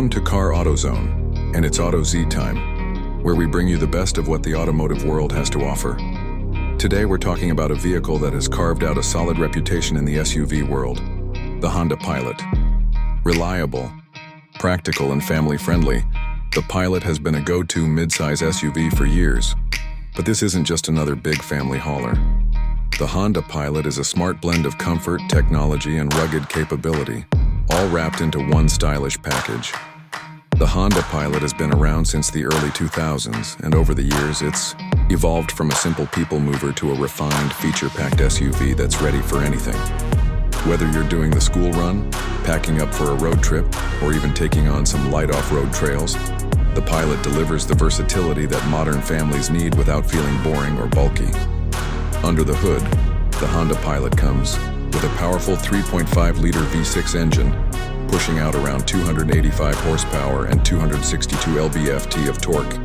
Welcome to Car AutoZone, and it's AutoZ time, where we bring you the best of what the automotive world has to offer. Today we're talking about a vehicle that has carved out a solid reputation in the SUV world, the Honda Pilot. Reliable, practical, and family-friendly, the Pilot has been a go-to mid-size SUV for years. But this isn't just another big family hauler. The Honda Pilot is a smart blend of comfort, technology, and rugged capability, all wrapped into one stylish package. The Honda Pilot has been around since the early 2000s, and over the years it's evolved from a simple people mover to a refined, feature-packed SUV that's ready for anything. Whether you're doing the school run, packing up for a road trip, or even taking on some light off-road trails, the Pilot delivers the versatility that modern families need without feeling boring or bulky. Under the hood, the Honda Pilot comes with a powerful 3.5-liter V6 engine, pushing out around 285 horsepower and 262 lb-ft of torque.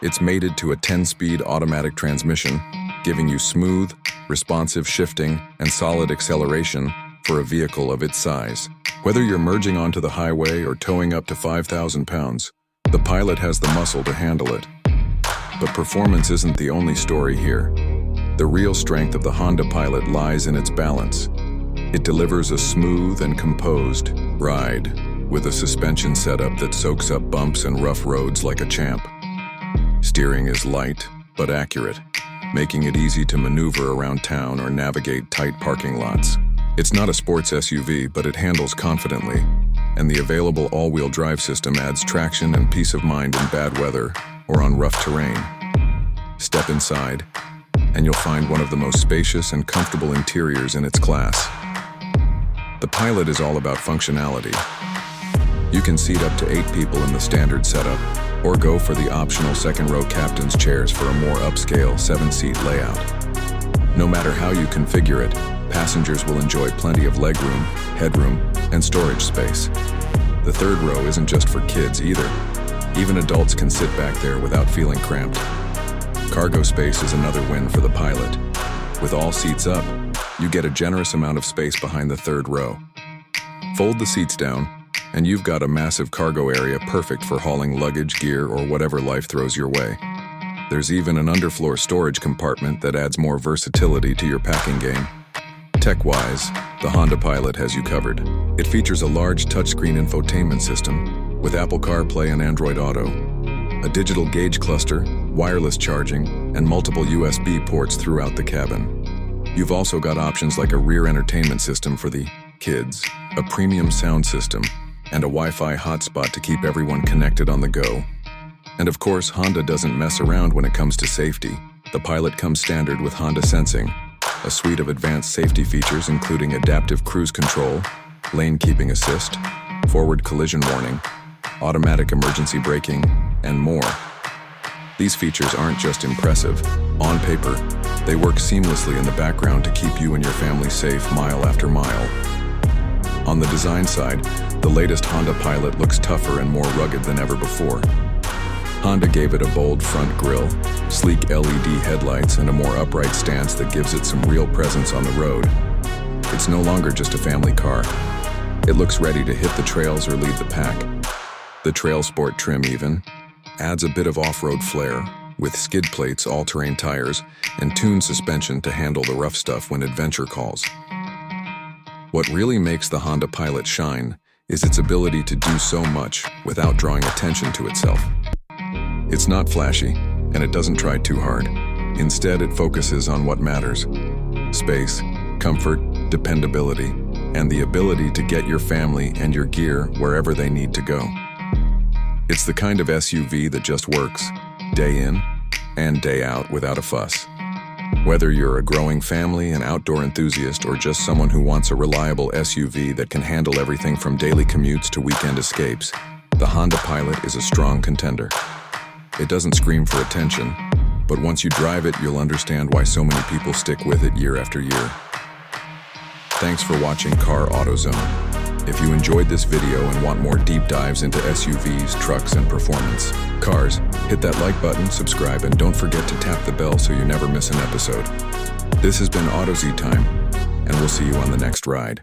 It's mated to a 10-speed automatic transmission, giving you smooth, responsive shifting and solid acceleration for a vehicle of its size. Whether you're merging onto the highway or towing up to 5,000 pounds, the Pilot has the muscle to handle it. But performance isn't the only story here. The real strength of the Honda Pilot lies in its balance. It delivers a smooth and composed ride with a suspension setup that soaks up bumps and rough roads like a champ. Steering is light but accurate, making it easy to maneuver around town or navigate tight parking lots. It's not a sports SUV, but it handles confidently, and the available all-wheel drive system adds traction and peace of mind in bad weather or on rough terrain. Step inside, and you'll find one of the most spacious and comfortable interiors in its class. The Pilot is all about functionality. You can seat up to 8 people in the standard setup, or go for the optional second-row captain's chairs for a more upscale 7-seat layout. No matter how you configure it, passengers will enjoy plenty of legroom, headroom, and storage space. The third row isn't just for kids either. Even adults can sit back there without feeling cramped. Cargo space is another win for the Pilot. With all seats up, you get a generous amount of space behind the third row. Fold the seats down, and you've got a massive cargo area perfect for hauling luggage, gear, or whatever life throws your way. There's even an underfloor storage compartment that adds more versatility to your packing game. Tech-wise, the Honda Pilot has you covered. It features a large touchscreen infotainment system with Apple CarPlay and Android Auto, a digital gauge cluster, wireless charging, and multiple USB ports throughout the cabin. You've also got options like a rear entertainment system for the kids, a premium sound system, and a Wi-Fi hotspot to keep everyone connected on the go. And of course, Honda doesn't mess around when it comes to safety. The Pilot comes standard with Honda Sensing, a suite of advanced safety features including adaptive cruise control, lane keeping assist, forward collision warning, automatic emergency braking, and more. These features aren't just impressive. On paper, they work seamlessly in the background to keep you and your family safe mile after mile. On the design side, the latest Honda Pilot looks tougher and more rugged than ever before. Honda gave it a bold front grille, sleek LED headlights, and a more upright stance that gives it some real presence on the road. It's no longer just a family car. It looks ready to hit the trails or lead the pack. The Trail Sport trim even adds a bit of off-road flair, with skid plates, all-terrain tires, and tuned suspension to handle the rough stuff when adventure calls. What really makes the Honda Pilot shine is its ability to do so much without drawing attention to itself. It's not flashy, and it doesn't try too hard. Instead, it focuses on what matters: space, comfort, dependability, and the ability to get your family and your gear wherever they need to go. It's the kind of SUV that just works, day in and day out without a fuss. Whether you're a growing family, an outdoor enthusiast, or just someone who wants a reliable SUV that can handle everything from daily commutes to weekend escapes, the Honda Pilot is a strong contender. It doesn't scream for attention, but once you drive it, you'll understand why so many people stick with it year after year. Thanks for watching Car AutoZone. If you enjoyed this video and want more deep dives into SUVs, trucks, and performance cars, hit that like button, subscribe, and don't forget to tap the bell so you never miss an episode. This has been AutoZ Time, and we'll see you on the next ride.